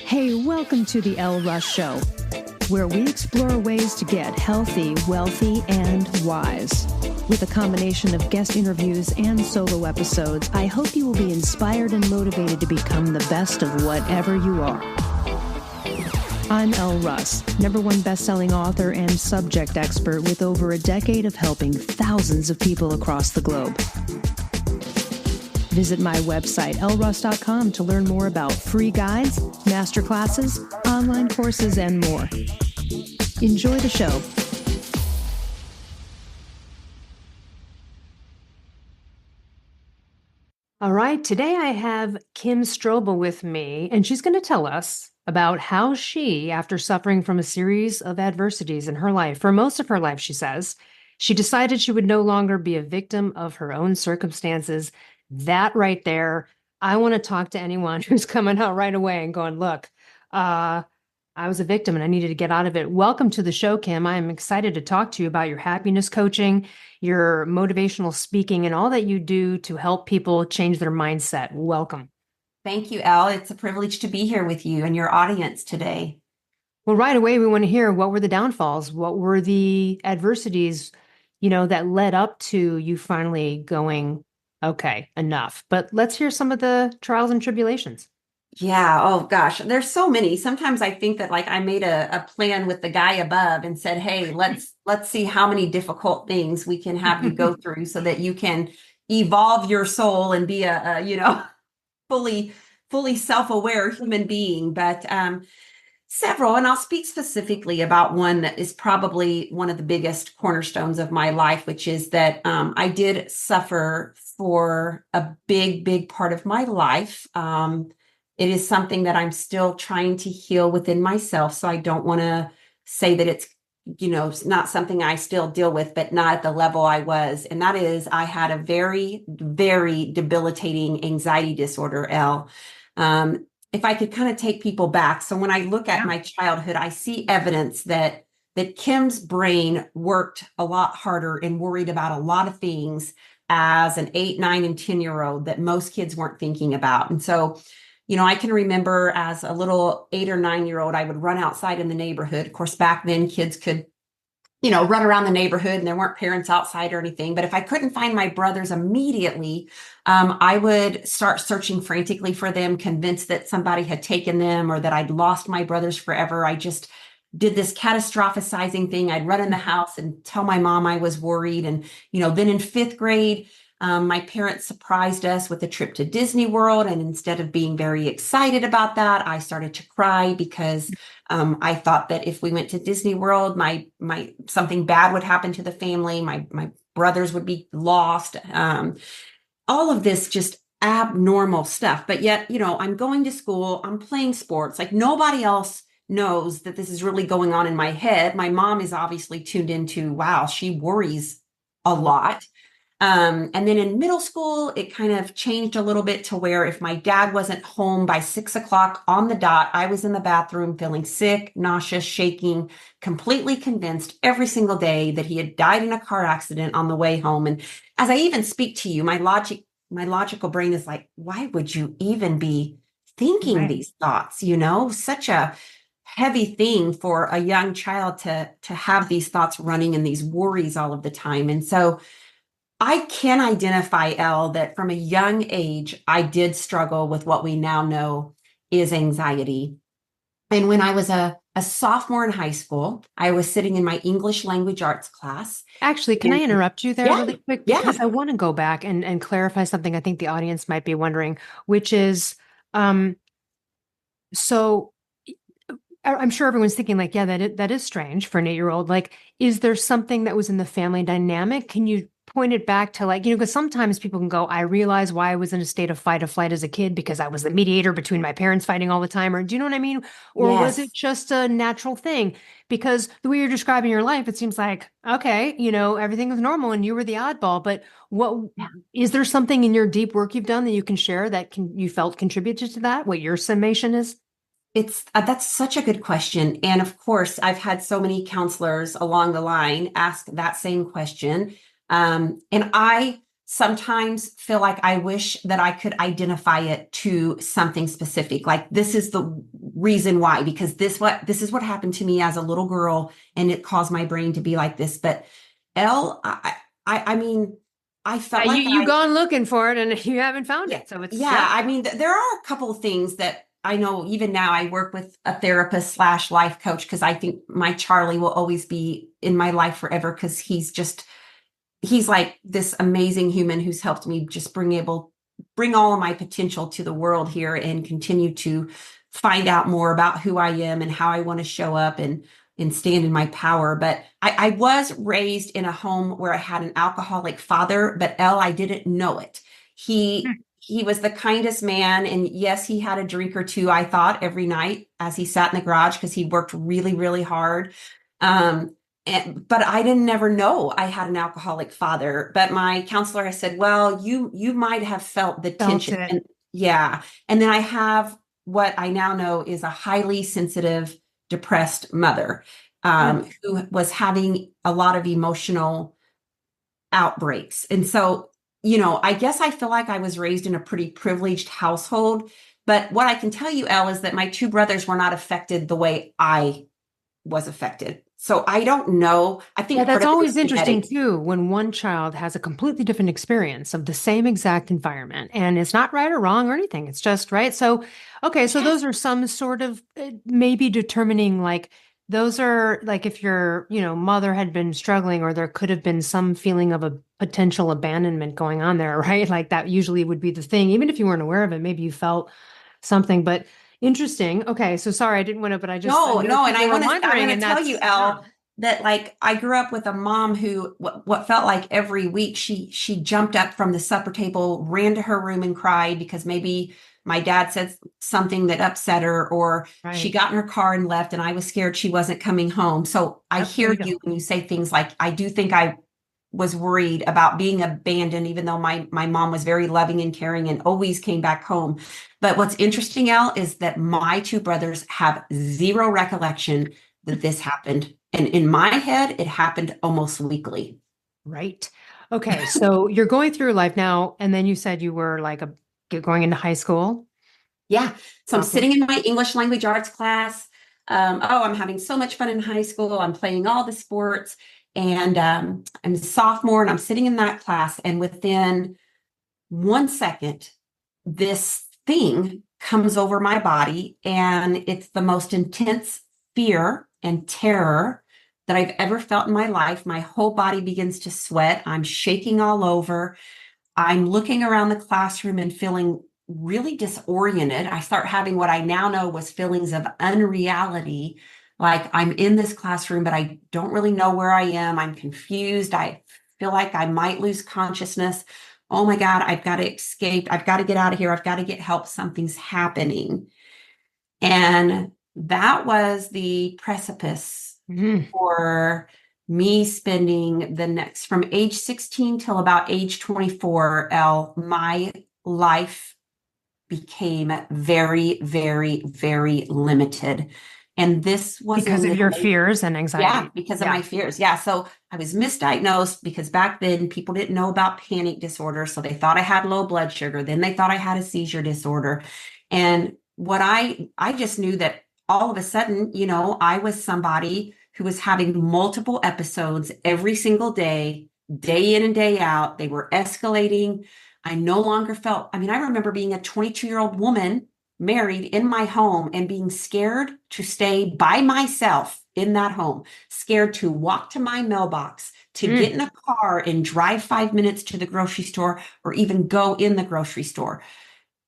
Hey, welcome to the Elle Russ Show, where we explore ways to get healthy, wealthy, and wise. With a combination of guest interviews and solo episodes, I hope you will be inspired and motivated to become the best of whatever you are. I'm Elle Russ, #1 best-selling author and subject expert with over a decade of helping thousands of people across the globe. Visit my website, elleruss.com, to learn more about free guides, masterclasses, online courses, and more. Enjoy the show. All right, today I have Kim Strobel with me, and she's going to tell us about how she, after suffering from a series of adversities in her life, for most of her life, she says, she decided she would no longer be a victim of her own circumstances. That right there, I want to talk to anyone who's coming out right away and going, look, I was a victim and I needed to get out of it. Welcome to the show, Kim. I'm excited to talk to you about your happiness coaching, your motivational speaking, and all that you do to help people change their mindset. Welcome. Thank you, Elle. It's a privilege to be here with you and your audience today. Well, right away, we want to hear, what were the downfalls? What were the adversities, that led up to you finally going, okay, enough. But let's hear some of the trials and tribulations. Yeah. Oh gosh, there's so many. Sometimes I think that I made a plan with the guy above and said, hey, let's see how many difficult things we can have you go through so that you can evolve your soul and be a fully self-aware human being. But several, and I'll speak specifically about one that is probably one of the biggest cornerstones of my life, which is that I did suffer for a big part of my life. It is something that I'm still trying to heal within myself. So I don't want to say that it's, not something I still deal with, but not at the level I was. And that is, I had a very, very debilitating anxiety disorder, Elle. If I could kind of take people back. So when I look at my childhood, I see evidence that Kim's brain worked a lot harder and worried about a lot of things as an 8, 9, and 10-year-old that most kids weren't thinking about. And so, I can remember as a little 8 or 9-year-old, I would run outside in the neighborhood. Of course, back then kids could run around the neighborhood and there weren't parents outside or anything. But if I couldn't find my brothers immediately, I would start searching frantically for them, convinced that somebody had taken them or that I'd lost my brothers forever. I just did this catastrophizing thing. I'd run in the house and tell my mom I was worried. And, then in 5th grade, my parents surprised us with a trip to Disney World. And instead of being very excited about that, I started to cry because I thought that if we went to Disney World, my something bad would happen to the family. My brothers would be lost. All of this just abnormal stuff. But yet, I'm going to school, I'm playing sports. Like nobody else knows that this is really going on in my head. My mom is obviously tuned into, wow, she worries a lot. And then in middle school, it kind of changed a little bit to where if my dad wasn't home by 6 o'clock on the dot, I was in the bathroom feeling sick, nauseous, shaking, completely convinced every single day that he had died in a car accident on the way home. And as I even speak to you, my logical brain is like, why would you even be thinking these thoughts? Such a heavy thing for a young child to have these thoughts running and these worries all of the time. And so I can identify, Elle, that from a young age, I did struggle with what we now know is anxiety. And when I was a sophomore in high school, I was sitting in my English language arts class. Actually, can I interrupt you there really quick? Because I want to go back and clarify something I think the audience might be wondering, which is, so I'm sure everyone's thinking that is strange for an 8-year-old. Is there something that was in the family dynamic? Can you point it back to because sometimes people can go, I realize why I was in a state of fight or flight as a kid because I was the mediator between my parents fighting all the time. Or do you know what I mean? Or was it just a natural thing? Because the way you're describing your life, it seems like, okay, everything was normal and you were the oddball. But is there something in your deep work you've done that you can share that you felt contributed to that? What your summation is? That's such a good question. And of course, I've had so many counselors along the line ask that same question. And I sometimes feel like I wish that I could identify it to something specific. Like this is the reason why, because this is what happened to me as a little girl, and it caused my brain to be like this. But Elle, I mean, I Yeah, felt you like you've gone looking for it and you haven't found yeah, it. So it's yeah. yeah. I mean, there are a couple of things that I know even now I work with a therapist slash life coach because I think my Charlie will always be in my life forever because he's like this amazing human who's helped me just bring all of my potential to the world here and continue to find out more about who I am and how I want to show up and stand in my power. But I was raised in a home where I had an alcoholic father, but I didn't know it. He was the kindest man. And yes, he had a drink or two, I thought, every night as he sat in the garage because he worked really, really hard. Um, but I didn't never know I had an alcoholic father. But my counselor has said, well, you might have felt the Felt tension. it. And yeah. And then I have what I now know is a highly sensitive, depressed mother Mm. who was having a lot of emotional outbreaks. And so, I guess I feel like I was raised in a pretty privileged household. But what I can tell you, Elle, is that my two brothers were not affected the way I was affected. So I don't know. I Yeah, think part that's of it always is interesting genetic. too, when one child has a completely different experience of the same exact environment. And it's not right or wrong or anything. It's just right. So, okay, so Yes. those are some sort of maybe determining like those are like if your, mother had been struggling or there could have been some feeling of a potential abandonment going on there, right? Like that usually would be the thing. Even if you weren't aware of it, maybe you felt something, but interesting. Okay, so sorry, I didn't want to, but I No, know no, and people were I want wondering, to and tell you, that's yeah, Elle, that like I grew up with a mom who what felt like every week she jumped up from the supper table, ran to her room and cried because maybe my dad said something that upset her, or she right. got in her car and left, and I was scared she wasn't coming home. So I Yep, there hear we you go. when you say things like I do think I was worried about being abandoned, even though my mom was very loving and caring and always came back home. But what's interesting, Elle, is that my two brothers have zero recollection that this happened. And in my head, it happened almost weekly. Right. Okay, so you're going through life now, and then you said you were like going into high school. Yeah. So I'm Okay. sitting in my English language arts class. I'm having so much fun in high school. I'm playing all the sports. And I'm a sophomore and I'm sitting in that class. And within 1 second, this thing comes over my body, and it's the most intense fear and terror that I've ever felt in my life. My whole body begins to sweat. I'm shaking all over. I'm looking around the classroom and feeling really disoriented. I start having what I now know was feelings of unreality. Like I'm in this classroom, but I don't really know where I am. I'm confused. I feel like I might lose consciousness. Oh my God, I've got to escape. I've got to get out of here. I've got to get help. Something's happening. And that was the precipice Mhm. for me spending the next from age 16 till about age 24, Elle, my life became very, very, very limited. And this was Because in of the your late, fears and yeah, anxiety. because of Yeah. my fears. Yeah. So I was misdiagnosed because back then people didn't know about panic disorder. So they thought I had low blood sugar. Then they thought I had a seizure disorder. And I just knew that all of a sudden, I was somebody who was having multiple episodes every single day in and day out. They were escalating. I no longer felt, I mean, I remember being a 22-year-old woman married in my home and being scared to stay by myself in that home, scared to walk to my mailbox, to get Mm. in a car and drive 5 minutes to the grocery store or even go in the grocery store.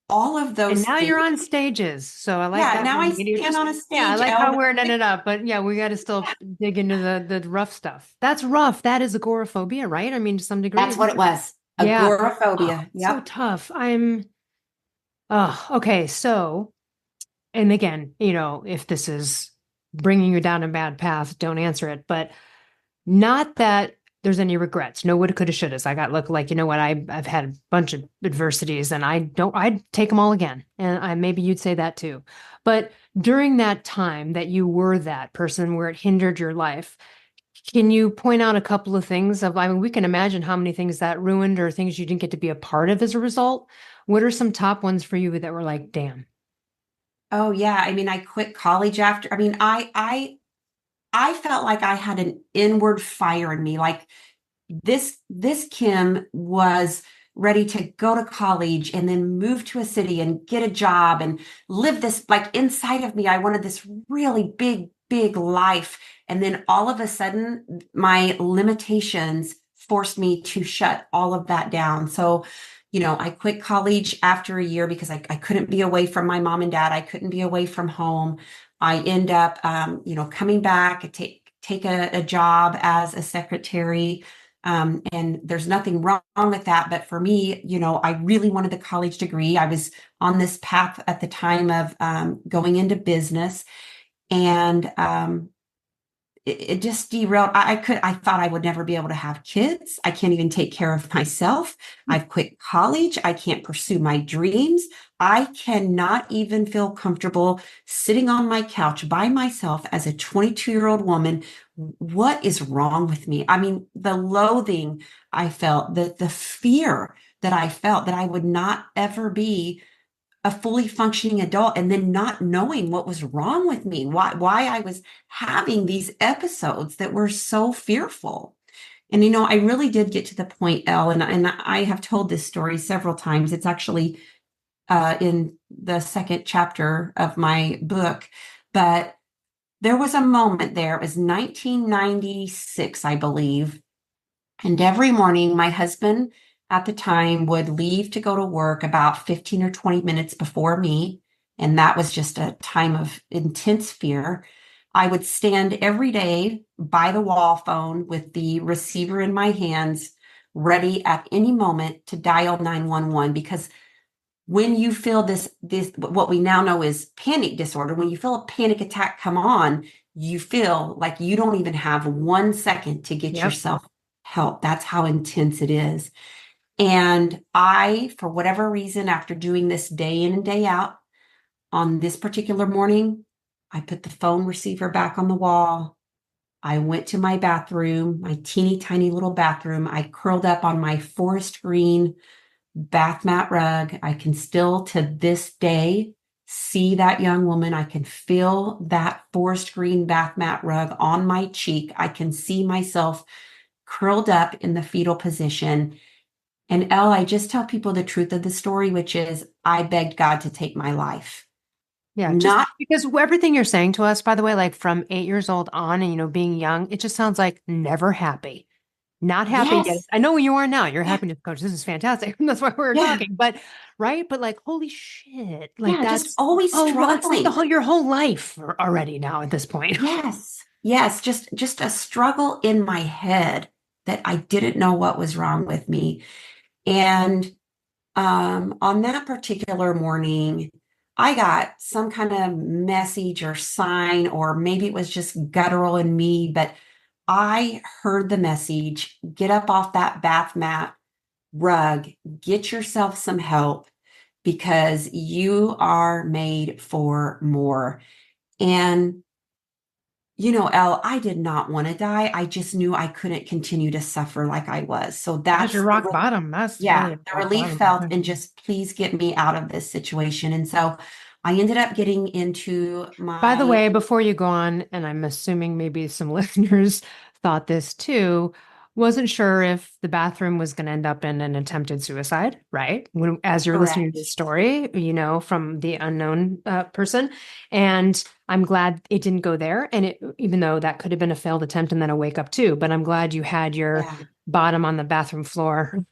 All of And those now you're things. on stages. So I like Yeah, that. now We're I you're stand just on a yeah, I stage, like how Elle. we're ending up, but yeah, we got to still dig into the rough stuff. That's rough. That is agoraphobia, right? I mean, to some degree, That's what isn't it it? was. Yeah. Oh, Agoraphobia. so Yep. tough. Okay. So, and again, if this is bringing you down a bad path, don't answer it. But not that there's any regrets. No woulda, coulda, shouldas. I got look like, you know what? I've had a bunch of adversities and I'd take them all again. And maybe you'd say that too. But during that time that you were that person where it hindered your life, can you point out a couple of things I mean, we can imagine how many things that ruined or things you didn't get to be a part of as a result. What are some top ones for you that were like, damn? Oh yeah. I mean, I quit college after, I mean, I felt like I had an inward fire in me. Like this Kim was ready to go to college and then move to a city and get a job and live this, like inside of me. I wanted this really big life. And then all of a sudden, my limitations forced me to shut all of that down. So, I quit college after a year because I couldn't be away from my mom and dad. I couldn't be away from home. I end up, coming back, take a job as a secretary, and there's nothing wrong with that. But for me, I really wanted the college degree. I was on this path at the time of going into business. And it just derailed. I thought I would never be able to have kids. I can't even take care of myself. I've quit college. I can't pursue my dreams. I cannot even feel comfortable sitting on my couch by myself as a 22-year-old woman. What is wrong with me? I mean, the loathing I felt, the fear that I felt that I would not ever be a fully functioning adult, and then not knowing what was wrong with me, why I was having these episodes that were so fearful. And I really did get to the point, Elle, and I have told this story several times. It's actually in the second chapter of my book, but there was a moment there. It was 1996, I believe, and every morning, my husband at the time would leave to go to work about 15 or 20 minutes before me. And that was just a time of intense fear. I would stand every day by the wall phone with the receiver in my hands, ready at any moment to dial 911. Because when you feel this, what we now know is panic disorder, when you feel a panic attack come on, you feel like you don't even have 1 second to get Yep. yourself help. That's how intense it is. And I, for whatever reason, after doing this day in and day out, on this particular morning, I put the phone receiver back on the wall. I went to my bathroom, my teeny tiny little bathroom. I curled up on my forest green bath mat rug. I can still to this day see that young woman. I can feel that forest green bath mat rug on my cheek. I can see myself curled up in the fetal position. And Elle, I just tell people the truth of the story, which is I begged God to take my life. Yeah, just Not, because everything you're saying to us, by the way, like from 8 years old on and, being young, it just sounds like never happy, not happy yet. yes, I know where you are now. You're a yeah, happiness coach. This is fantastic. That's why we're yeah, talking. But, right. But like, holy shit. Like yeah, just that's, always oh, well, it's like struggling. your whole life already now at this point. Yes, yes, just a struggle in my head that I didn't know what was wrong with me. And on that particular morning, I got some kind of message or sign, or maybe it was just guttural in me, but I heard the message, get up off that bath mat rug, get yourself some help because you are made for more. And Elle, I did not want to die. I just knew I couldn't continue to suffer like I was. So That's your that's rock bottom. That's yeah, really the rock relief bottom. felt and just please get me out of this situation. And so I ended up getting into By the my way, before you go on, and I'm assuming maybe some listeners thought this too, wasn't sure if the bathroom was going to end up in an attempted suicide, right? As you're listening to correct. the story, from the unknown person. And I'm glad it didn't go there. And even though that could have been a failed attempt and then a wake up too, but I'm glad you had your Yeah. bottom on the bathroom floor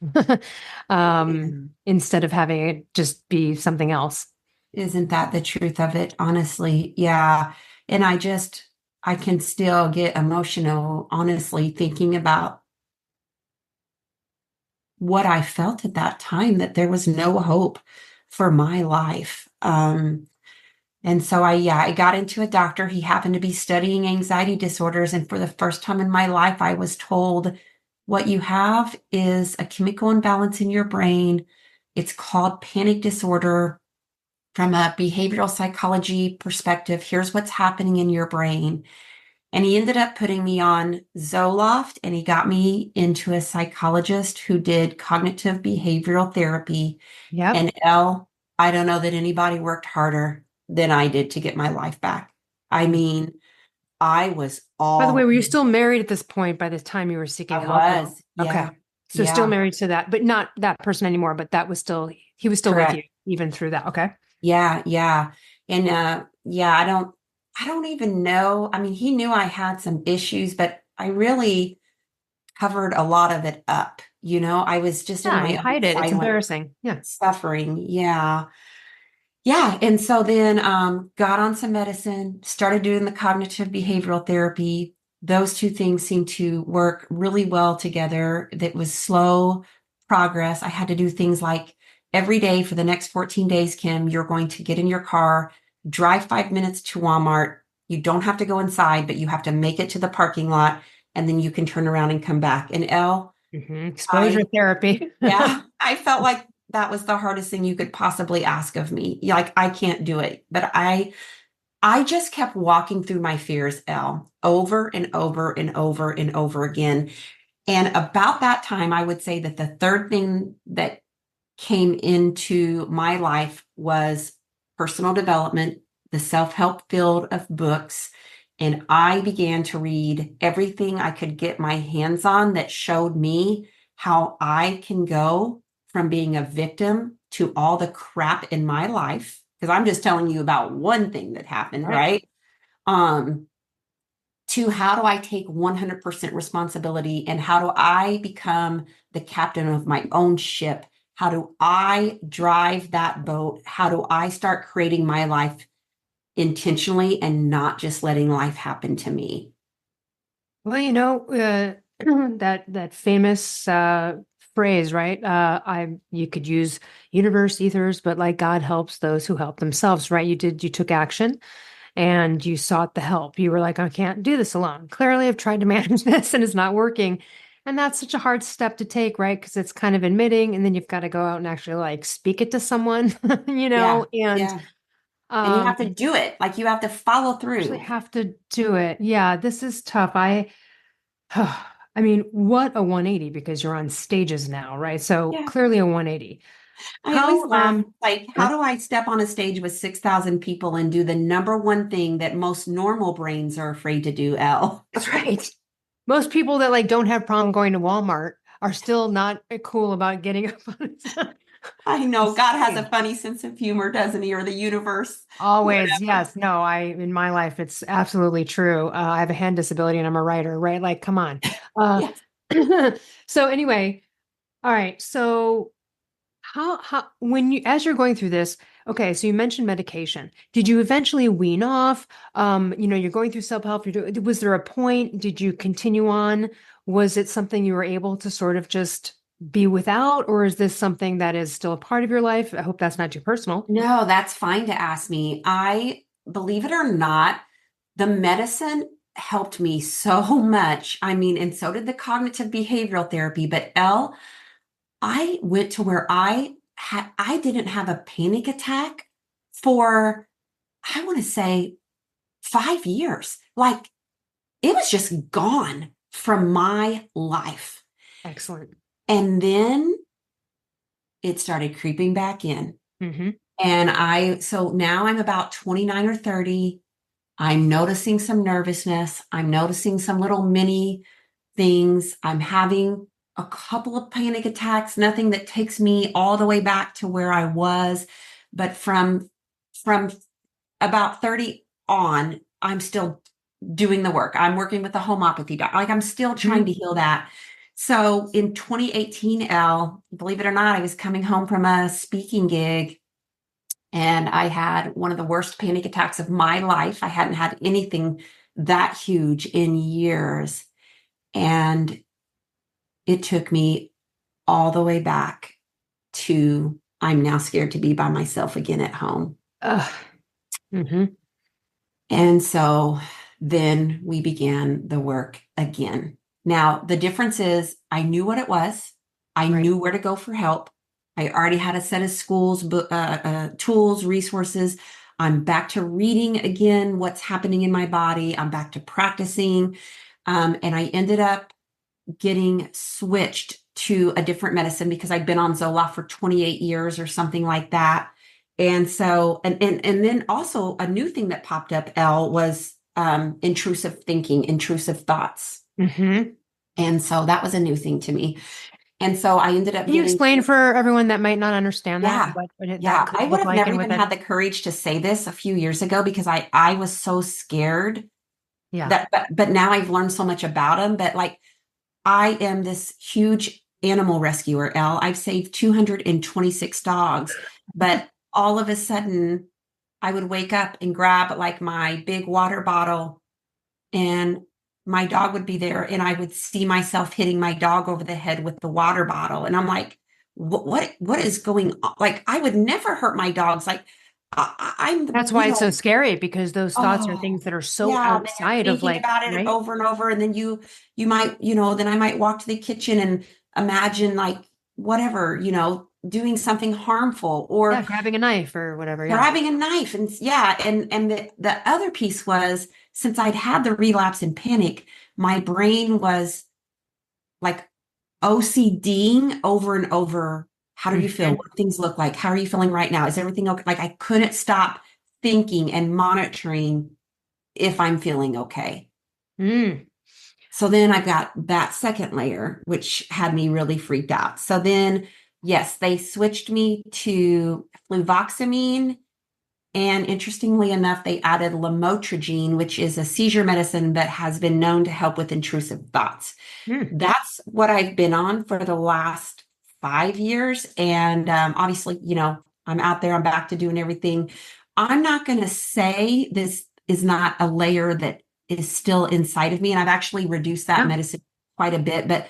Amen. instead of having it just be something else. Isn't that the truth of it? Honestly, yeah. And I can still get emotional, honestly, thinking about what I felt at that time, that there was no hope for my life. And so I got into a doctor. He happened to be studying anxiety disorders. And for the first time in my life, I was told what you have is a chemical imbalance in your brain. It's called panic disorder. From a behavioral psychology perspective, here's what's happening in your brain. And he ended up putting me on Zoloft, and he got me into a psychologist who did cognitive behavioral therapy. Yep. And Elle, I don't know that anybody worked harder than I did to get my life back. I Mm. mean, I was By the way, all were you in. still married at this point by the time you were I seeking help? No. was. Okay. Yeah. So still Yeah. married to that, but not that person anymore, but that was still, he was still with you Correct. even through that. Okay. Yeah. Yeah. And yeah, I don't even know. I mean, he knew I had some issues, but I really covered a lot of it up. I was just in Yeah, my you own hide it. It's silent embarrassing. Yeah. suffering. Yeah. Yeah. And so then got on some medicine, started doing the cognitive behavioral therapy. Those two things seemed to work really well together. That was slow progress. I had to do things like every day for the next 14 days, Kim, you're going to get in your car, drive 5 minutes to Walmart. You don't have to go inside, but you have to make it to the parking lot, and then you can turn around and come back. And Elle, Exposure I therapy. yeah, I felt like that was the hardest thing you could possibly ask of me. Like I can't do it, but I just kept walking through my fears, Elle, over and over and over and over again. And about that time, I would say that the third thing that came into my life was personal development, the self-help field of books. And I began to read everything I could get my hands on that showed me how I can go from being a victim to all the crap in my life. Because I'm just telling you about one thing that happened, Right. right? Um, to how do I take 100% responsibility and how do I become the captain of my own ship? How do I drive that boat? How do I start creating my life intentionally and not just letting life happen to me? Well, that famous phrase, right? You could use universe ethers, but like God helps those who help themselves, right? You took action and you sought the help. You were like, I can't do this alone. Clearly, I've tried to manage this and it's not working. And that's such a hard step to take, right? Because it's kind of admitting, and then you've got to go out and actually like speak it to someone, Yeah, and yeah. And you have to um do it. Like you have to follow actually through. have to do it. Yeah, this is tough. I mean, what a 180 because you're on stages now, right? So Yeah. clearly a 180. I always How, laugh. Like, how yeah, do I step on a stage with 6,000 people and do the number one thing that most normal brains are afraid to do, Elle? that's right. Most people that like don't have problem going to Walmart are still not cool about getting up I on know God has a stage. funny sense of humor, doesn't he? Or the universe, Always, whatever. yes. No, in my life, it's absolutely true. I have a hand disability and I'm a writer, right? Like, come on. Uh, Yes. so anyway, all right. So when as you're going through this, okay, so you mentioned medication. Did you eventually wean off? You're going through self-help. Was there a point? Did you continue on? Was it something you were able to sort of just be without, or is this something that is still a part of your life? I hope that's not too personal. No, that's fine to ask me. I believe it or not, the medicine helped me so much. I mean, and so did the cognitive behavioral therapy. But Elle, I went to where I didn't have a panic attack for, I want to say, 5 years. Like it was just gone from my life. Excellent. And then it started creeping back in. Hmm. And so now I'm about 29 or 30. I'm noticing some nervousness. I'm noticing some little mini things. I'm having a couple of panic attacks, nothing that takes me all the way back to where I was. But from about 30 on, I'm still doing the work. I'm working with the homeopathy doc. Like I'm still trying to heal that. So in 2018, Elle, believe it or not, I was coming home from a speaking gig and I had one of the worst panic attacks of my life. I hadn't had anything that huge in years. And it took me all the way back to I'm now scared to be by myself again at home. Ugh. Hmm. And so then we began the work again. Now, the difference is I knew what it was, I Right. knew where to go for help. I already had a set of tools, resources. I'm back to reading again what's happening in my body. I'm back to practicing. And I ended up getting switched to a different medicine because I'd been on Zoloft for 28 years or something like that. And so, and then also a new thing that popped up, Elle, was intrusive thinking, intrusive thoughts. Hmm. And so that was a new thing to me. And so I ended up Can you getting, explain for everyone that might not understand that, yeah, that yeah. I could would look have like never and what even that, had the courage to say this a few years ago because I was so scared yeah. that, but now I've learned so much about them. But like, I am this huge animal rescuer, Elle. I've saved 226 dogs, but all of a sudden I would wake up and grab like my big water bottle and my dog would be there and I would see myself hitting my dog over the head with the water bottle. And I'm like, what is going on? Like, I would never hurt my dogs. Like, I'm, That's why it's so scary because those thoughts are oh, things that are so yeah. And then you're outside of thinking like, about it right? over and over. And then you might, then I might walk to the kitchen and imagine like whatever, doing something harmful Yeah, or grabbing a knife or whatever. Yeah. grabbing a knife. And yeah. And the other piece was since I'd had the relapse and panic, my brain was like OCDing over and over. How do you feel? Hmm. What do things look like? How are you feeling right now? Is everything okay? Like I couldn't stop thinking and monitoring if I'm feeling okay. Mm. So then I've got that second layer, which had me really freaked out. So then, yes, they switched me to fluvoxamine. And interestingly enough, they added lamotrigine, which is a seizure medicine that has been known to help with intrusive thoughts. Mm. That's what I've been on for the last 5 years. And obviously, I'm out there, I'm back to doing everything. I'm not going to say this is not a layer that is still inside of me. And I've actually reduced that Yeah. medicine quite a bit. But,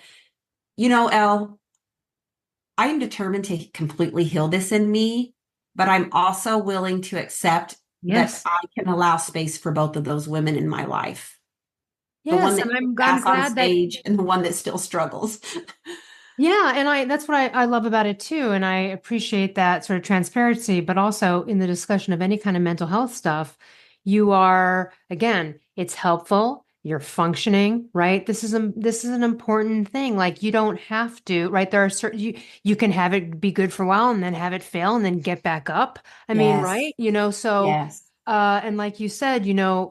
Elle, I am determined to completely heal this in me, but I'm also willing to accept that Yes. I can allow space for both of those women in my life. The one Yes. that And kicks I'm ass on glad that, stage and the one that still struggles. yeah. And that's what I love about it too. And I appreciate that sort of transparency, but also in the discussion of any kind of mental health stuff, you are, again, it's helpful. You're functioning, right? This is an important thing. Like you don't have to, right? There are certain you can have it be good for a while and then have it fail and then get back up. I mean, Yes. right? So Yes. and like you said,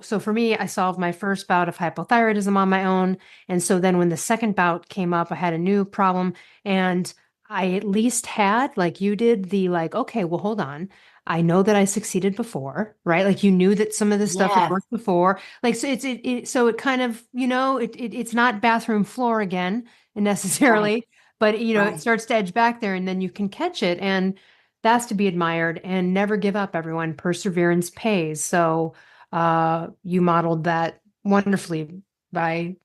so for me, I solved my first bout of hypothyroidism on my own. And so then when the second bout came up, I had a new problem. And I at least had, like you did, the like, okay, well, hold on. I know that I succeeded before, right? Like you knew that some of this stuff had Yes. worked before. Like so so it kind of, it's not bathroom floor again Right. necessarily, but it Right. starts to edge back there and then you can catch it. And that's to be admired and never give up, everyone. Perseverance pays. So you modeled that wonderfully by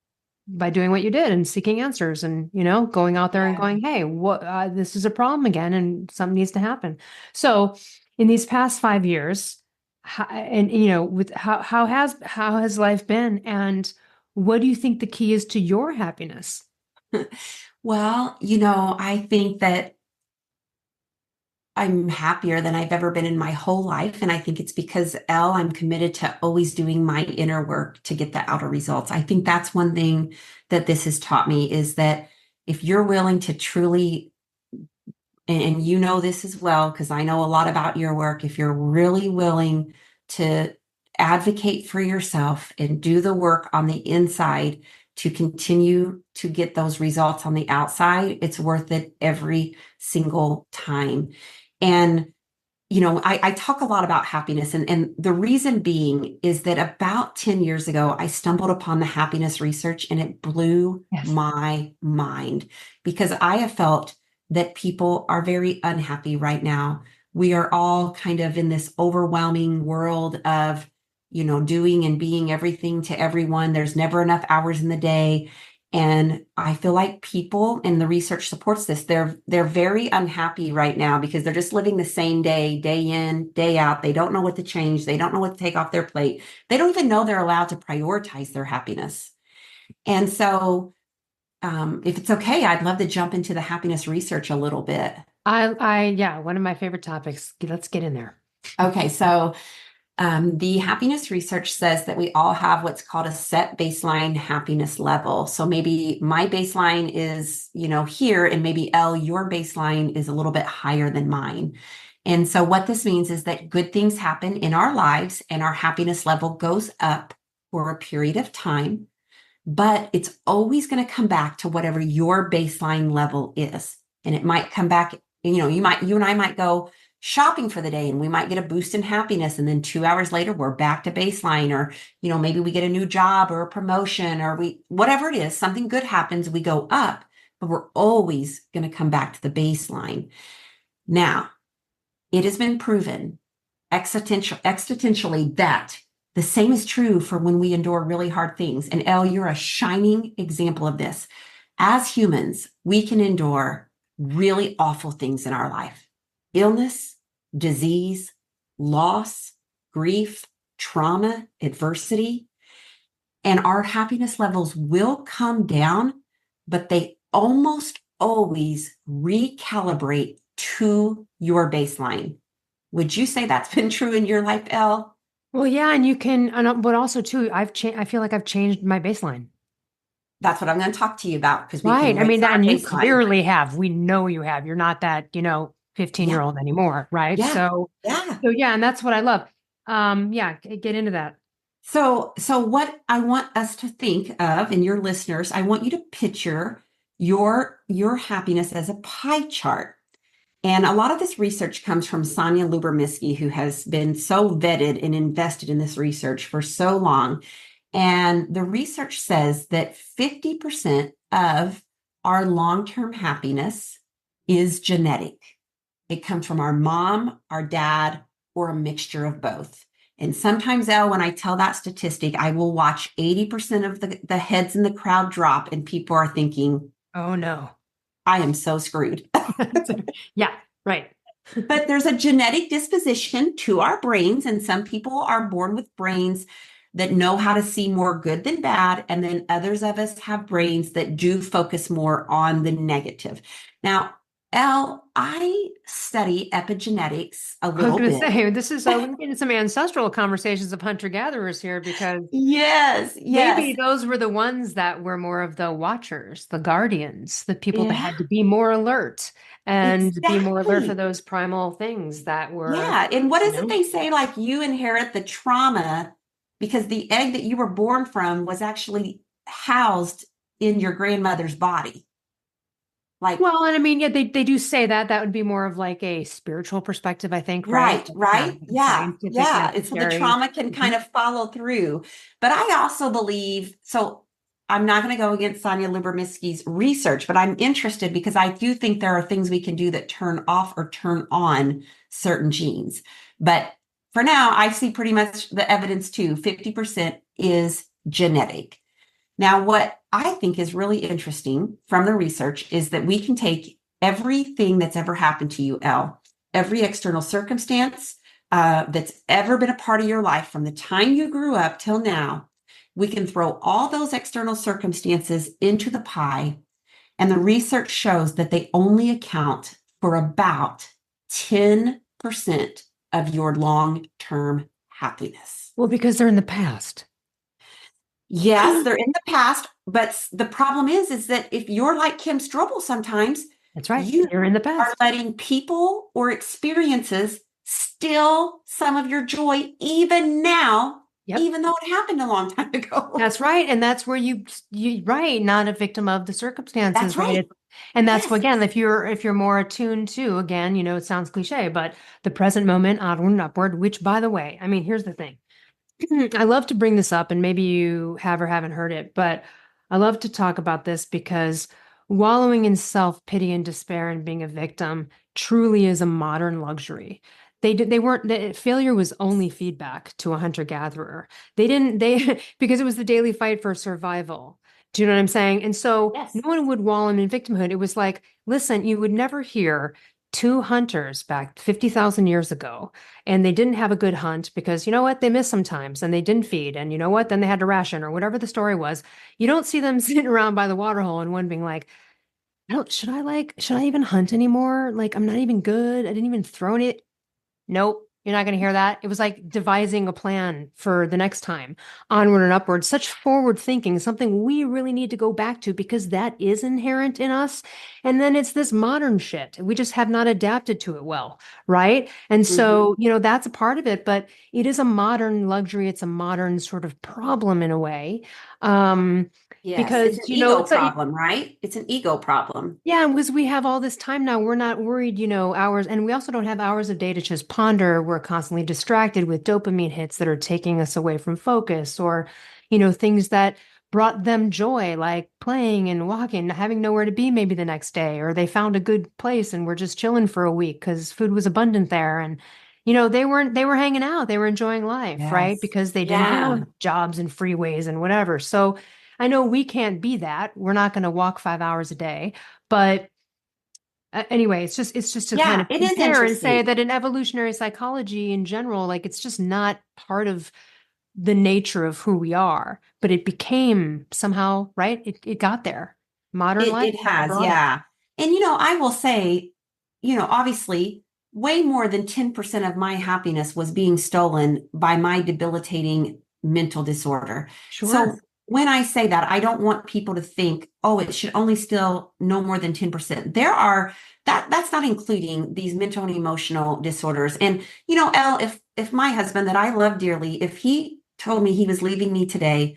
doing what you did and seeking answers and going out there and Yeah. going, hey, what this is a problem again and something needs to happen. So in these past 5 years, and with how has life been and what do you think the key is to your happiness? Well, I think that I'm happier than I've ever been in my whole life. And I think it's because I'm committed to always doing my inner work to get the outer results. I think that's one thing that this has taught me is that if you're willing to truly, and you know this as well, because I know a lot about your work, if you're really willing to advocate for yourself and do the work on the inside to continue to get those results on the outside, it's worth it every single time. And I talk a lot about happiness, and the reason being is that about 10 years ago, I stumbled upon the happiness research and it blew Yes. my mind because I have felt that people are very unhappy right now. We are all kind of in this overwhelming world of, doing and being everything to everyone. There's never enough hours in the day. And I feel like people, and the research supports this, they're very unhappy right now because they're just living the same day, day in, day out. They don't know what to change. They don't know what to take off their plate. They don't even know they're allowed to prioritize their happiness. And so, if it's okay, I'd love to jump into the happiness research a little bit. Yeah, one of my favorite topics. Let's get in there. Okay, so the happiness research says that we all have what's called a set baseline happiness level. So maybe my baseline is, here, and maybe Elle, your baseline is a little bit higher than mine. And so what this means is that good things happen in our lives and our happiness level goes up for a period of time, but it's always going to come back to whatever your baseline level is. And it might come back, you and I might go shopping for the day and we might get a boost in happiness. And then 2 hours later, we're back to baseline, or, maybe we get a new job or a promotion, or whatever it is, something good happens, we go up, but we're always going to come back to the baseline. Now, it has been proven existentially that the same is true for when we endure really hard things. And Elle, you're a shining example of this. As humans, we can endure really awful things in our life: illness, disease, loss, grief, trauma, adversity. And our happiness levels will come down, but they almost always recalibrate to your baseline. Would you say that's been true in your life, Elle? Well, yeah, and you can, but also too, I feel like I've changed my baseline. That's what I'm going to talk to you about, because we can Right. I raise mean, our and you baseline. clearly have. We know you have. You're not that, Yeah, 15-year-old anymore, right? yeah, So, yeah. so yeah, and that's what I love. Yeah, get into that. So what I want us to think of, and your listeners, I want you to picture your happiness as a pie chart. And a lot of this research comes from Sonia Lubermisky, who has been so vetted and invested in this research for so long. And the research says that 50% of our long-term happiness is genetic. It comes from our mom, our dad, or a mixture of both. And sometimes, Elle, when I tell that statistic, I will watch 80% of the heads in the crowd drop, and people are thinking, Oh no. I am so screwed. Yeah, right. But there's a genetic disposition to our brains, and some people are born with brains that know how to see more good than bad. And then others of us have brains that do focus more on the negative. Now, Elle, I study epigenetics a I was little going to bit. say, this is, we're getting some ancestral conversations of hunter-gatherers here because Yes, maybe yes. those were the ones that were more of the watchers, the guardians, the people that Yeah, had to be more alert and be more alert for exactly. those primal things that were, Yeah. And what you is it know, they say? Like, you inherit the trauma because the egg that you were born from was actually housed in your grandmother's body. Like, well, and I mean, yeah, they do say that that would be more of like a spiritual perspective, I think, right? right, That's not right. like a Yeah, scientific yeah. And so the necessary. trauma can kind Mhm. of follow through. But I also believe, so I'm not going to go against Sonia Lubermisky's research, but I'm interested because I do think there are things we can do that turn off or turn on certain genes. But for now, I see pretty much the evidence too. 50% is genetic. Now, what I think is really interesting from the research is that we can take everything that's ever happened to you, Elle, every external circumstance that's ever been a part of your life from the time you grew up till now. We can throw all those external circumstances into the pie, and the research shows that they only account for about 10% of your long term happiness. Well, because they're in the past. Yes, they're in the past, but the problem is that if you're like Kim Strobel, sometimes That's right. you You're in the are past. letting people or experiences steal some of your joy, even now, Yep. even though it happened a long time ago. That's right. And that's where you, right, not a victim of the That's circumstances, right? right. And that's Yes. again, if you're more attuned to, again, it sounds cliche, but the present moment, onward and upward, which by the way, I mean, here's the thing. I love to bring this up, and maybe you have or haven't heard it, but I love to talk about this because wallowing in self-pity and despair and being a victim truly is a modern luxury. They weren't failure was only feedback to a hunter-gatherer. They didn't they because it was the daily fight for survival. Do you know what I'm saying? And so Yes. no one would wallow in victimhood. It was like, listen, you would never hear two hunters back 50,000 years ago and they didn't have a good hunt because you know what? They missed sometimes and they didn't feed. And you know what? Then they had to ration or whatever the story was. You don't see them sitting around by the water hole and one being like, should I even hunt anymore? Like, I'm not even good. I didn't even throw it. Nope. You're not going to hear that. It was like devising a plan for the next time, onward and upward. Such forward thinking, something we really need to go back to because that is inherent in us. And then it's this modern shit. We just have not adapted to it well, right? And Mhm. so, that's a part of it, but it is a modern luxury. It's a modern sort of problem in a way. Um, Yes, it's because, an ego it's a, problem, right? It's an ego problem. yeah, because we have all this time now. We're not worried, hours, and we also don't have hours of day to just ponder. We're constantly distracted with dopamine hits that are taking us away from focus or, things that brought them joy, like playing and walking, having nowhere to be maybe the next day, or they found a good place and were just chilling for a week because food was abundant there. And, they were hanging out, they were enjoying life, right? Yes. Because they didn't Yeah. have jobs and freeways and whatever. So I know we can't be that. We're not going to walk 5 hours a day. But anyway, it's just to kind Yeah, of it is compare and say interesting. that in evolutionary psychology in general, like it's just not part of the nature of who we are, but it became somehow, right? It got there. Modern life It kind of has, brought it. yeah. And I will say, obviously, way more than 10% of my happiness was being stolen by my debilitating mental disorder. Sure. So when I say that, I don't want people to think, oh, it should only still no more than 10%. That's not including these mental and emotional disorders. And Elle, if my husband that I love dearly, if he told me he was leaving me today,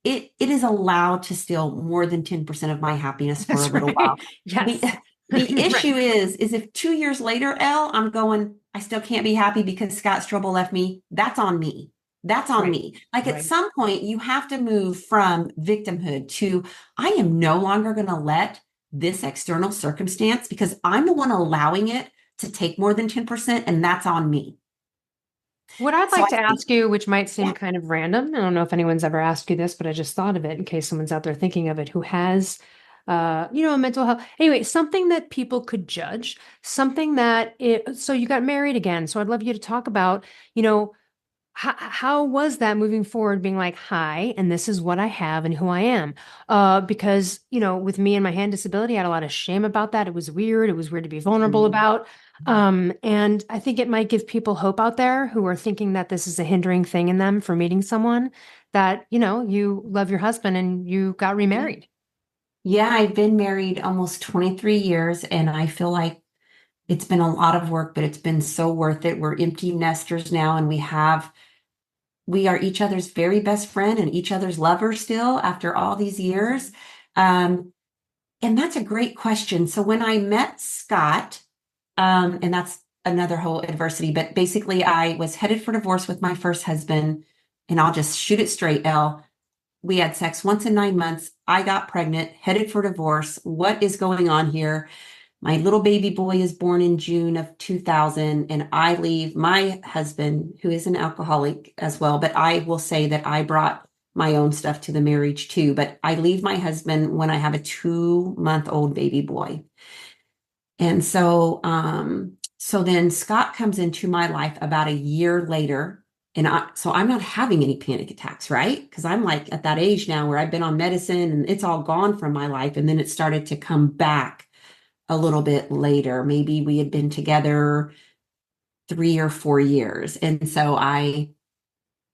it is allowed to steal more than 10% of my happiness for a That's little right. while. The Yes. the issue Right. is if 2 years later, Elle, I'm going, I still can't be happy because Scott Strobel left me. That's on me. That's on Right. me. Like at Right. some point, you have to move from victimhood to I am no longer going to let this external circumstance because I'm the one allowing it to take more than 10%, and that's on me. What I'd So I like to think, ask you, which might seem yeah. kind of random, I don't know if anyone's ever asked you this, but I just thought of it in case someone's out there thinking of it who has, a mental health. Anyway, something that people could judge, something so you got married again. So I'd love you to talk about, how was that moving forward, being like, hi, and this is what I have and who I am? Because, with me and my hand disability, I had a lot of shame about that. It was weird. It was weird to be vulnerable Mhm. about. And I think it might give people hope out there who are thinking that this is a hindering thing in them for meeting someone that, you love your husband and you got Yeah. remarried. Yeah, I've been married almost 23 years, and I feel like it's been a lot of work, but it's been so worth it. We're empty nesters now, and we are each other's very best friend and each other's lover still after all these years. Um, and that's a great question. So when I met Scott, and that's another whole adversity, but basically I was headed for divorce with my first husband, and I'll just shoot it straight, Elle. We had sex once in 9 months. I got pregnant, headed for divorce. What is going on here? My little baby boy is born in June of 2000, and I leave my husband, who is an alcoholic as well. But I will say that I brought my own stuff to the marriage too. But I leave my husband when I have a 2-month-old baby boy. And so then Scott comes into my life about a year later. So I'm not having any panic attacks, right? Because I'm like at that age now where I've been on medicine and it's all gone from my life. And then it started to come back a little bit later. Maybe we had been together 3 or 4 years. And so I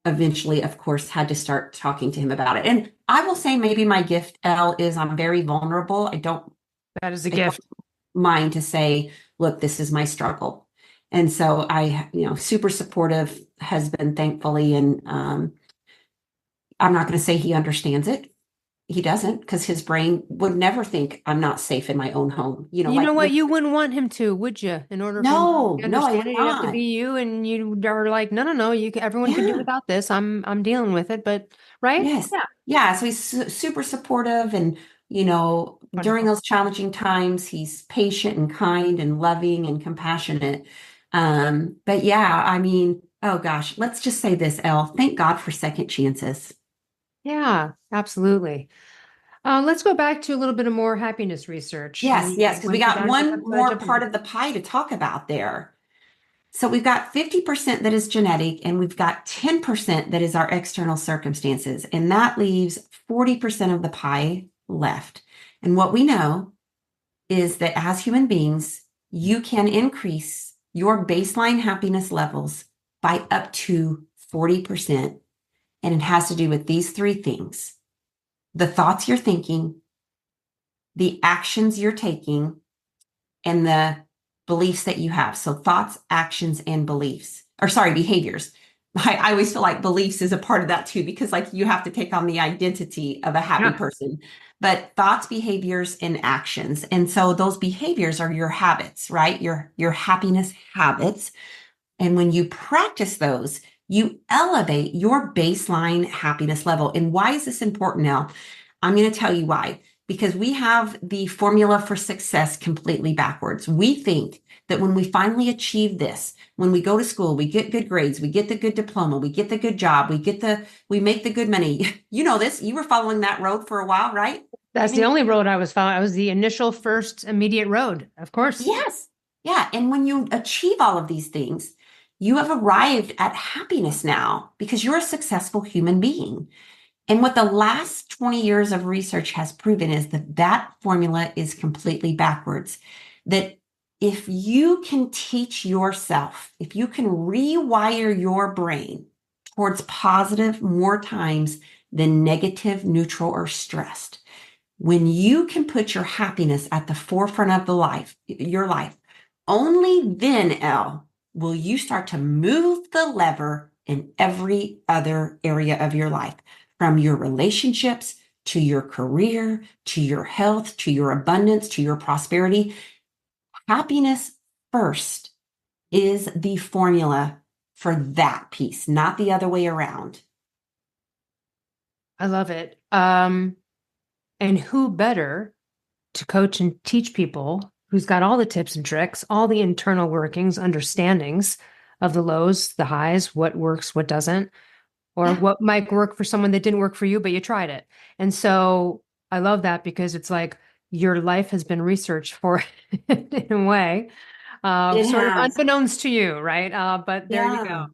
eventually, of course, had to start talking to him about it. And I will say maybe my gift, Elle, is I'm very vulnerable. That is a I don't gift. mind to say, look, this is my struggle. And so super supportive husband, thankfully. And I'm not going to say he understands it. He doesn't because his brain would never think I'm not safe in my own home. You know Like what? with You wouldn't want him to, would you? In order for him to no, really no, I understand would it, you'd have to not. be you, and you are like, no, no, no. Everyone can do Yeah. without this. I'm dealing with it, but right? Yes. Yeah, Yeah. So he's super supportive. And, during wonderful. those challenging times, he's patient and kind and loving and compassionate. But yeah, I mean, oh gosh, let's just say this, Elle. Thank God for second chances. Yeah, absolutely. Let's go back to a little bit of more happiness research. Yes, yes, because we Once you're got done, one more jump part in. of the pie to talk about there. So we've got 50% that is genetic, and we've got 10% that is our external circumstances. And that leaves 40% of the pie left. And what we know is that as human beings, you can increase your baseline happiness levels by up to 40%. And it has to do with these three things: the thoughts you're thinking, the actions you're taking, and the beliefs that you have. So thoughts, actions, and beliefs, or sorry, behaviors. I always feel like beliefs is a part of that too, because like you have to take on the identity of a happy Yeah. person, but thoughts, behaviors, and actions. And so those behaviors are your habits, right? Your happiness habits. And when you practice those, you elevate your baseline happiness level. And why is this important now? I'm going to tell you why. Because we have the formula for success completely backwards. We think that when we finally achieve this, when we go to school, we get good grades, we get the good diploma, we get the good job, we make the good money. You know this. You were following that road for a while, right? That's the Getting only road I was following. I was the initial first immediate road, of course. Yes. Yeah. And when you achieve all of these things, you have arrived at happiness now because you're a successful human being. And what the last 20 years of research has proven is that that formula is completely backwards. That if you can teach yourself, if you can rewire your brain towards positive more times than negative, neutral, or stressed, when you can put your happiness at the forefront of your life, only then, Elle, will you start to move the lever in every other area of your life, from your relationships to your career, to your health, to your abundance, to your prosperity. Happiness first is the formula for that piece, not the other way around. I love it. And who better to coach and teach people who's got all the tips and tricks, all the internal workings, understandings of the lows, the highs, what works, what doesn't, or Yeah. what might work for someone that didn't work for you, but you tried it. And so I love that because it's like your life has been researched for in a way, It sort of has. unbeknownst to you, right? But there you go. Yeah.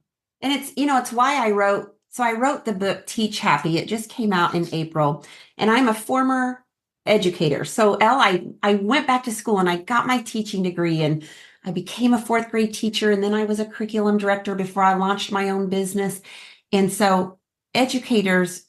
And it's why I wrote the book Teach Happy. It just came out in April. And I'm a former educator. So Elle, I went back to school and I got my teaching degree and I became a fourth grade teacher. And then I was a curriculum director before I launched my own business. And so educators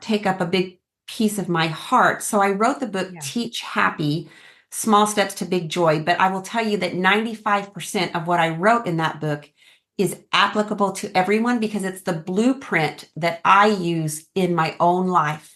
take up a big piece of my heart. So I wrote the book Yeah. Teach Happy, Small Steps to Big Joy. But I will tell you that 95% of what I wrote in that book is applicable to everyone because it's the blueprint that I use in my own life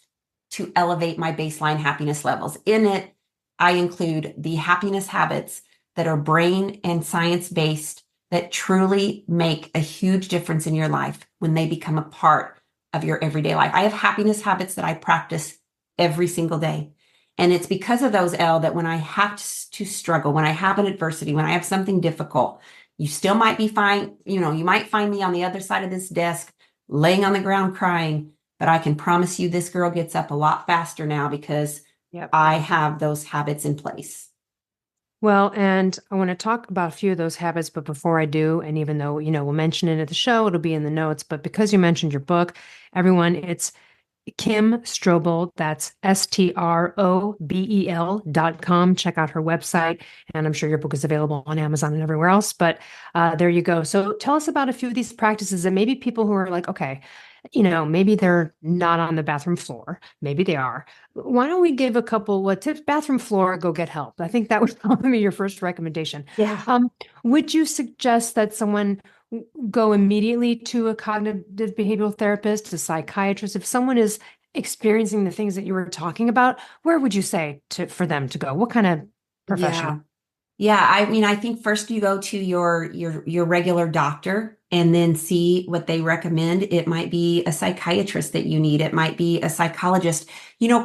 to elevate my baseline happiness levels. In it, I include the happiness habits that are brain and science based that truly make a huge difference in your life when they become a part of your everyday life. I have happiness habits that I practice every single day. And it's because of those, Elle, that when I have to struggle, when I have an adversity, when I have something difficult, you still might be fine. You know, you might find me on the other side of this desk, laying on the ground crying, but I can promise you this girl gets up a lot faster now because Yep. I have those habits in place. Well, and I want to talk about a few of those habits, but before I do, and even though, we'll mention it at the show, it'll be in the notes, but because you mentioned your book, everyone, it's Kim Strobel. That's STROBEL.com. Check out her website. And I'm sure your book is available on Amazon and everywhere else. But there you go. So tell us about a few of these practices that maybe people who are like, okay, maybe they're not on the bathroom floor. Maybe they are. Why don't we give a couple what tips? Bathroom floor, go get help. I think that would probably be your first recommendation. Yeah. Would you suggest that someone go immediately to a cognitive behavioral therapist, a psychiatrist? If someone is experiencing the things that you were talking about, where would you say for them to go? What kind of professional? Yeah. Yeah, I mean, I think first you go to your regular doctor and then see what they recommend. It might be a psychiatrist that you need. It might be a psychologist.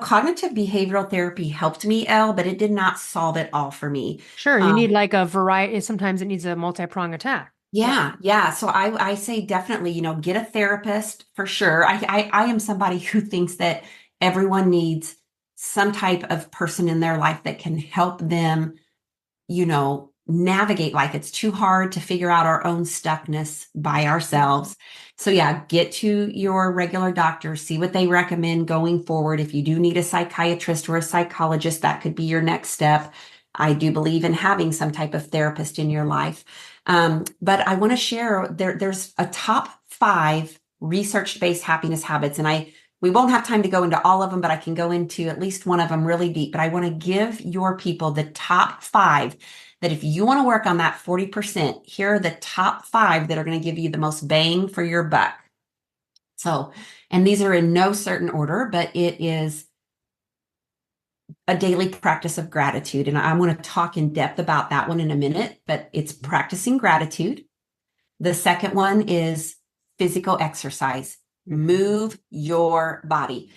Cognitive behavioral therapy helped me, Elle, but it did not solve it all for me. Sure, you need Um, like a variety. Sometimes it needs a multi-pronged attack. Yeah. yeah, yeah. So I say definitely, get a therapist for sure. I am somebody who thinks that everyone needs some type of person in their life that can help them navigate life. It's too hard to figure out our own stuckness by ourselves. So yeah, get to your regular doctor, see what they recommend going forward. If you do need a psychiatrist or a psychologist, that could be your next step. I do believe in having some type of therapist in your life. But I want to share there's a top 5 research-based happiness habits. And we won't have time to go into all of them, but I can go into at least one of them really deep. But I want to give your people the top 5 that if you want to work on that 40%, here are the top 5 that are going to give you the most bang for your buck. So, and these are in no certain order, but it is a daily practice of gratitude. And I want to talk in depth about that one in a minute, but it's practicing gratitude. The second one is physical exercise. Move your body.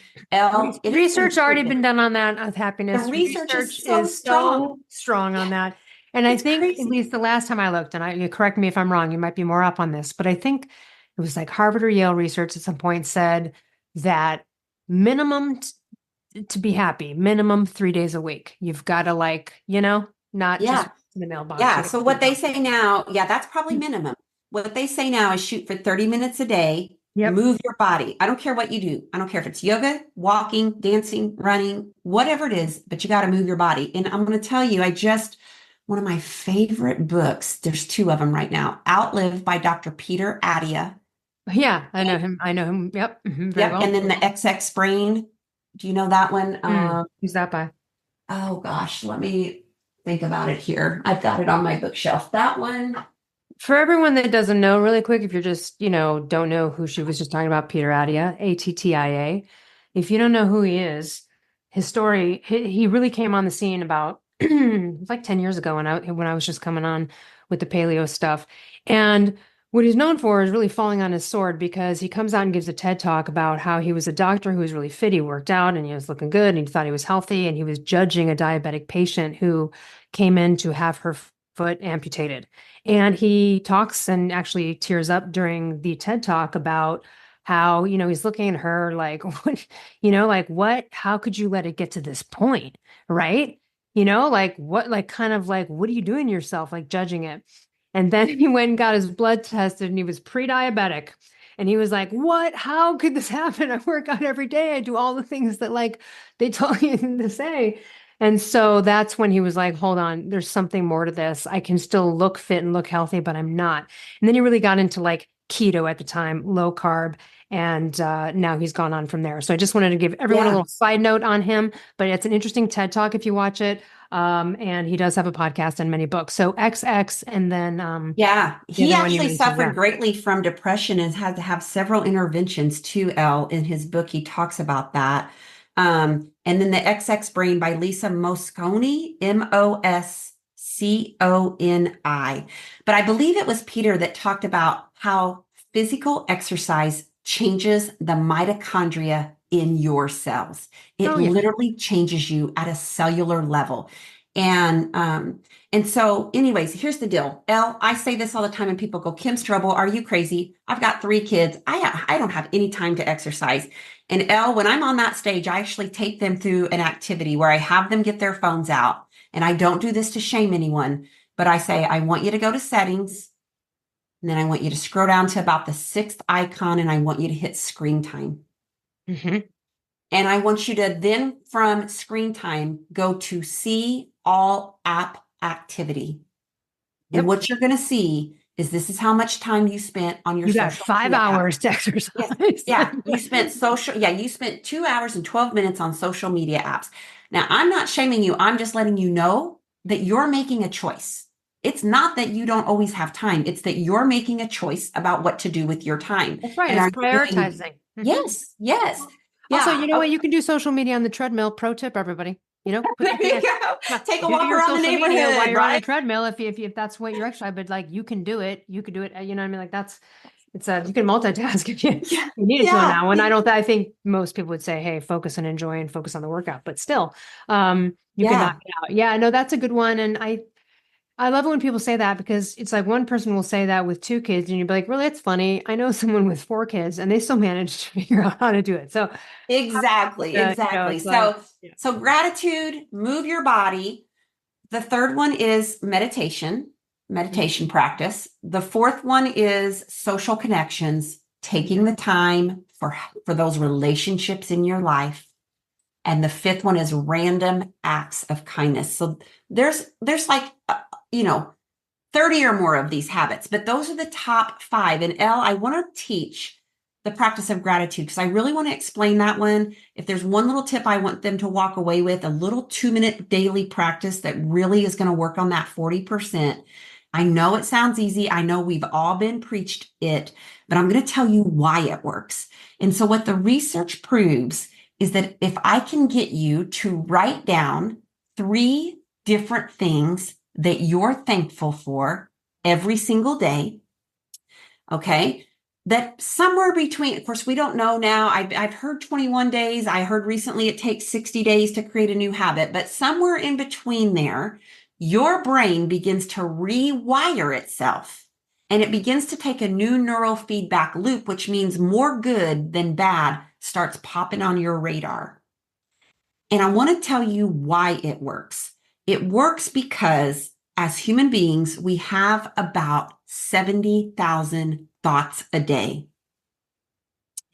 Research already been done on that with happiness. The research is so is so strong on that. And I think crazy. at least the last time I looked, and you correct me if I'm wrong, you might be more up on this, but I think it was like Harvard or Yale research at some point said that minimum to be happy, minimum 3 days a week. You've got to not just in the mailbox. Yeah. So what they say now, that's probably minimum. What they say now is shoot for 30 minutes a day. Yep. Move your body. I don't care what you do. I don't care if it's yoga, walking, dancing, running, whatever it is, but you got to move your body. And I'm going to tell you, one of my favorite books, there's 2 of them right now, Outlive by Dr. Peter Attia. Yeah, I know him. Yep. Very well. And then the XX Brain. Do you know that one? Who's that by? Oh gosh, let me think about it here. I've got it on my bookshelf. That one. For everyone that doesn't know, really quick, if you're just, don't know who she was just talking about, Peter Attia, Attia. If you don't know who he is, his story, he really came on the scene about like 10 years ago when I was just coming on with the paleo stuff. And what he's known for is really falling on his sword because he comes out and gives a TED talk about how he was a doctor who was really fit. He worked out and he was looking good and he thought he was healthy. And he was judging a diabetic patient who came in to have her foot amputated. And he talks and actually tears up during the TED talk about how, he's looking at her like, what, how could you let it get to this point? Right. What are you doing to yourself? Like judging it. And then he went and got his blood tested and he was pre-diabetic. And he was like, what? How could this happen? I work out every day. I do all the things that they told you to say. And so that's when he was like, hold on, there's something more to this. I can still look fit and look healthy, but I'm not. And then he really got into keto at the time, low carb. And now he's gone on from there. So I just wanted to give everyone a little side note on him, but it's an interesting TED talk if you watch it. And he does have a podcast and many books. So XX and then he actually suffered greatly from depression and had to have several interventions too, Elle. In his book, he talks about that. And then the XX Brain by Lisa Mosconi, Mosconi. But I believe it was Peter that talked about how physical exercise changes the mitochondria in your cells. It literally changes you at a cellular level. And so anyways, here's the deal. Elle, I say this all the time and people go, Kim Strobel, are you crazy? I've got 3 kids. I don't have any time to exercise. And Elle, when I'm on that stage, I actually take them through an activity where I have them get their phones out. And I don't do this to shame anyone, but I say, I want you to go to settings. And then I want you to scroll down to about the 6th icon and I want you to hit screen time. Mm-hmm. And I want you to then from screen time, go to see all app activity. Yep. And what you're going to see is this is how much time you spent on your social media. You got 5 hours to exercise. You spent 2 hours and 12 minutes on social media apps. Now, I'm not shaming you. I'm just letting you know that you're making a choice. It's not that you don't always have time. It's that you're making a choice about what to do with your time. That's right. It's prioritizing. Yes. Yeah. Also, you know what? You can do social media on the treadmill. Pro tip, everybody. There you go. Take a walk around the neighborhood while you're on a treadmill. If that's what you're exercising, but you can do it. You could do it. You know what I mean? You can multitask if you need it to now. And I think most people would say, hey, focus and enjoy and focus on the workout. But still, you can knock it out. Yeah, no, that's a good one. And I love it when people say that because it's like one person will say that with 2 kids and you'd be like, really, it's funny. I know someone with 4 kids and they still manage to figure out how to do it. So exactly. So gratitude, move your body. The third one is meditation practice. The 4th one is social connections, taking the time for those relationships in your life. And the 5th one is random acts of kindness. So there's 30 or more of these habits, but those are the top five. And Elle, I want to teach the practice of gratitude because I really want to explain that one. If there's one little tip I want them to walk away with, a little 2-minute daily practice that really is going to work on that 40%. I know it sounds easy. I know we've all been preached it, but I'm going to tell you why it works. And so, what the research proves is that if I can get you to write down 3 different things that you're thankful for every single day, okay, that somewhere between, of course, we don't know now. I've heard 21 days. I heard recently it takes 60 days to create a new habit, but somewhere in between there, your brain begins to rewire itself and it begins to take a new neural feedback loop, which means more good than bad starts popping on your radar. And I want to tell you why it works. It works because as human beings, we have about 70,000 thoughts a day.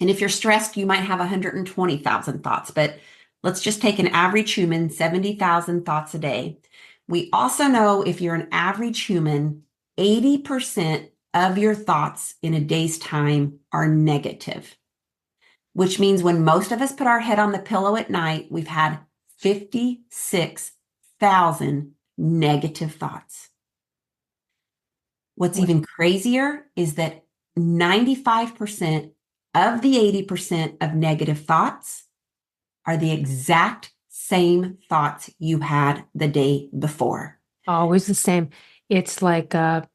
And if you're stressed, you might have 120,000 thoughts, but let's just take an average human, 70,000 thoughts a day. We also know if you're an average human, 80% of your thoughts in a day's time are negative, which means when most of us put our head on the pillow at night, we've had 56,000 negative thoughts. What's even crazier is that 95% of the 80% of negative thoughts are the exact same thoughts you had the day before. Always the same. It's like a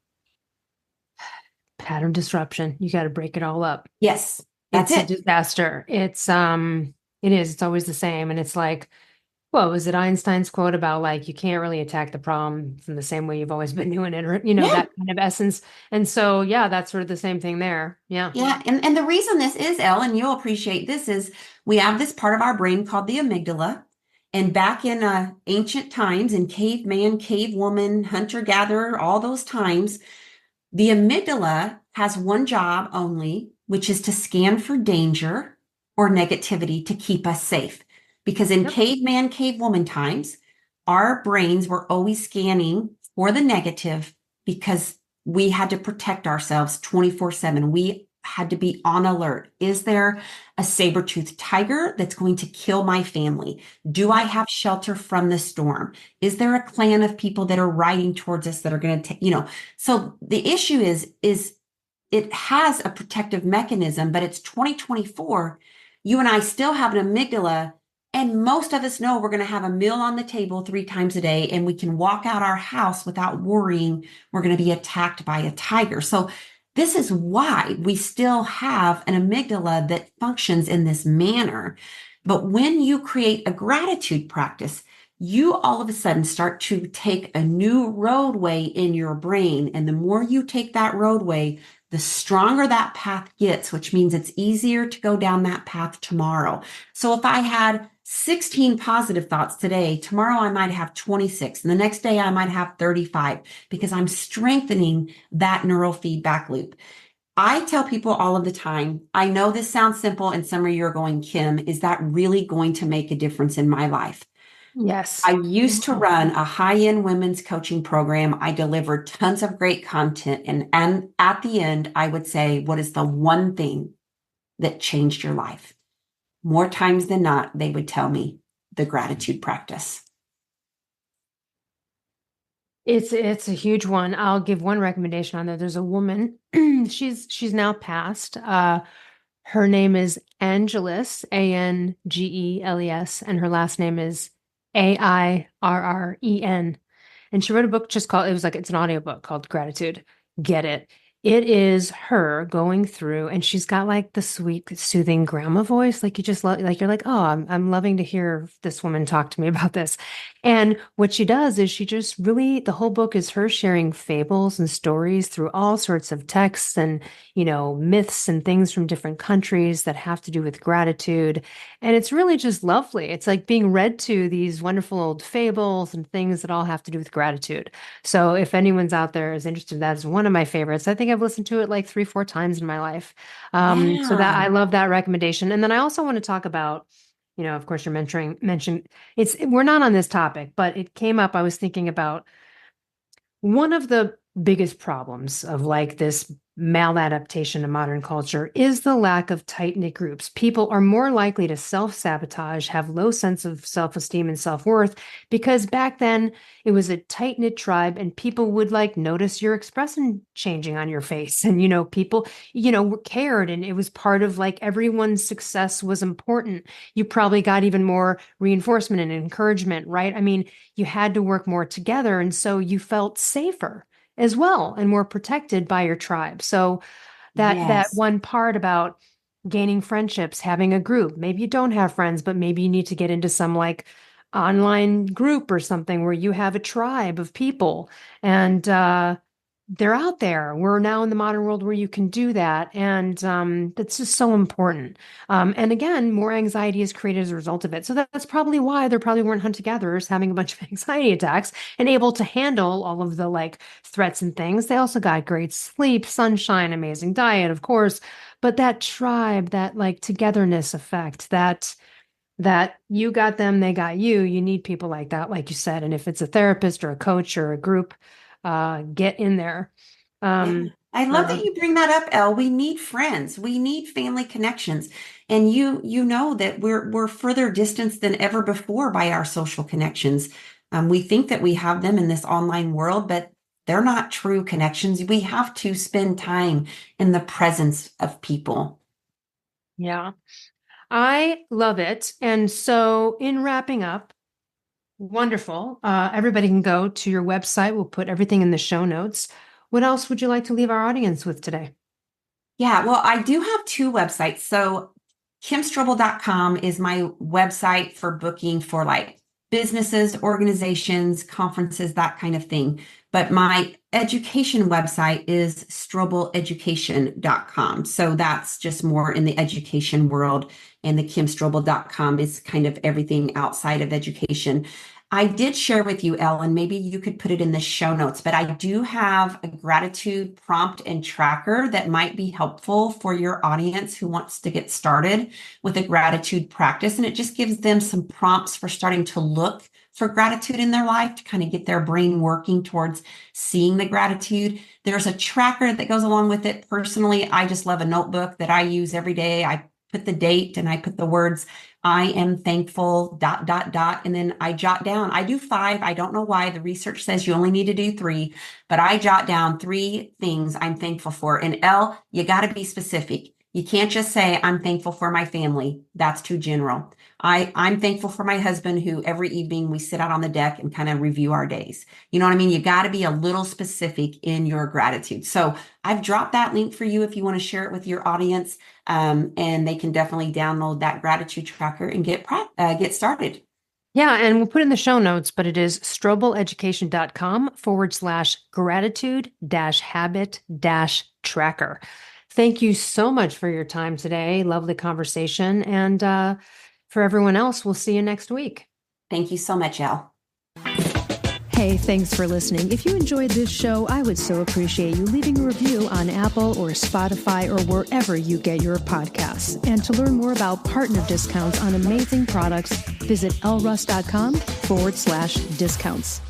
pattern disruption. You got to break it all up. Yes, that's It's a it. disaster. It is. It's always the same. And it's like, well, was it Einstein's quote about like you can't really attack the problem from the same way you've always been doing it, or Yeah. that kind of essence. And so, yeah, that's sort of the same thing there. Yeah. Yeah, and the reason this is, Elle, and you'll appreciate this, is we have this part of our brain called the amygdala. And back in ancient times, in caveman, cavewoman, hunter-gatherer, all those times, the amygdala has one job only, which is to scan for danger or negativity to keep us safe. Because in Yep. caveman, cavewoman times, our brains were always scanning for the negative because we had to protect ourselves 24/7. We had to be on alert. Is there a saber-toothed tiger that's going to kill my family? Do I Yep. have shelter from the storm? Is there a clan of people that are riding towards us that are going to take, so the issue is it has a protective mechanism, but it's 2024. You and I still have an amygdala, and most of us know we're going to have a meal on the table 3 times a day, and we can walk out our house without worrying we're going to be attacked by a tiger. So this is why we still have an amygdala that functions in this manner. But when you create a gratitude practice, you all of a sudden start to take a new roadway in your brain. And the more you take that roadway, the stronger that path gets, which means it's easier to go down that path tomorrow. So if I had 16 positive thoughts today, tomorrow I might have 26, and the next day I might have 35 because I'm strengthening that neural feedback loop. I tell people all of the time, I know this sounds simple, and some of you are going, Kim, is that really going to make a difference in my life? Yes. I used to run a high-end women's coaching program. I delivered tons of great content. And at the end, I would say, what is the one thing that changed your life? More times than not, they would tell me the gratitude practice. It's a huge one. I'll give one recommendation on there. There's a woman, she's now passed. Her name is Angeles, Angeles, and her last name is Airren. And she wrote a book just called, it was like, it's an audiobook called Gratitude. Get it. It is her going through, and she's got like the sweet, soothing grandma voice. Like you just love, like you're like, oh, I'm loving to hear this woman talk to me about this. And what she does is she just really, the whole book is her sharing fables and stories through all sorts of texts and, myths and things from different countries that have to do with gratitude. And it's really just lovely. It's like being read to these wonderful old fables and things that all have to do with gratitude. So if anyone's out there is interested, that's one of my favorites. I think I've listened to it like 3, 4 times in my life. So that Yeah. I love that recommendation. And then I also want to talk about, of course, you're mentioned we're not on this topic, but it came up. I was thinking about one of the biggest problems of like this maladaptation to modern culture is the lack of tight-knit groups. People are more likely to self-sabotage, have low sense of self-esteem and self-worth because back then it was a tight-knit tribe and people would like notice your expression changing on your face. And, people, cared and it was part of like everyone's success was important. You probably got even more reinforcement and encouragement, right? I mean, you had to work more together. And so you felt safer as well and more protected by your tribe. So that Yes. one part about gaining friendships, having a group, maybe you don't have friends, but maybe you need to get into some like online group or something where you have a tribe of people and they're out there. We're now in the modern world where you can do that. And that's just so important. And again, more anxiety is created as a result of it. So that's probably why there probably weren't hunter-gatherers having a bunch of anxiety attacks and able to handle all of the like threats and things. They also got great sleep, sunshine, amazing diet, of course. But that tribe, that like togetherness effect, that you got them, they got you. You need people like that, like you said. And if it's a therapist or a coach or a group, get in there. Yeah. Um, I love uh, that you bring that up, Elle. We need friends. We need family connections. And you know that we're further distanced than ever before by our social connections. We think that we have them in this online world, but they're not true connections. We have to spend time in the presence of people. yeah, I love it. And so, in wrapping up, wonderful. Everybody can go to your website. We'll put everything in the show notes. What else would you like to leave our audience with today? Yeah, well, I do have two websites. So kimstrobel.com is my website for booking for like businesses, organizations, conferences, that kind of thing. But my education website is strobeleducation.com. So that's just more in the education world. And the kimstrobel.com is kind of everything outside of education. I did share with you, Ellen, maybe you could put it in the show notes, but I do have a gratitude prompt and tracker that might be helpful for your audience who wants to get started with a gratitude practice. And it just gives them some prompts for starting to look for gratitude in their life to kind of get their brain working towards seeing the gratitude. There's a tracker that goes along with it. Personally, I just love a notebook that I use every day. I put the date and I put the words I am thankful, dot, dot, dot. And then I jot down, I do 5. I don't know why. The research says you only need to do 3, but I jot down 3 things I'm thankful for. And Elle, you got to be specific. You can't just say, I'm thankful for my family. That's too general. I'm thankful for my husband, who every evening we sit out on the deck and kind of review our days. You know what I mean? You got to be a little specific in your gratitude. So I've dropped that link for you if you want to share it with your audience. And they can definitely download that gratitude tracker and get started. Yeah, and we'll put in the show notes, but it is strobeleducation.com/gratitude habit tracker. Thank you so much for your time today. Lovely conversation. And for everyone else, we'll see you next week. Thank you so much, Elle. Hey, thanks for listening. If you enjoyed this show, I would so appreciate you leaving a review on Apple or Spotify or wherever you get your podcasts. And to learn more about partner discounts on amazing products, visit elleruss.com/discounts.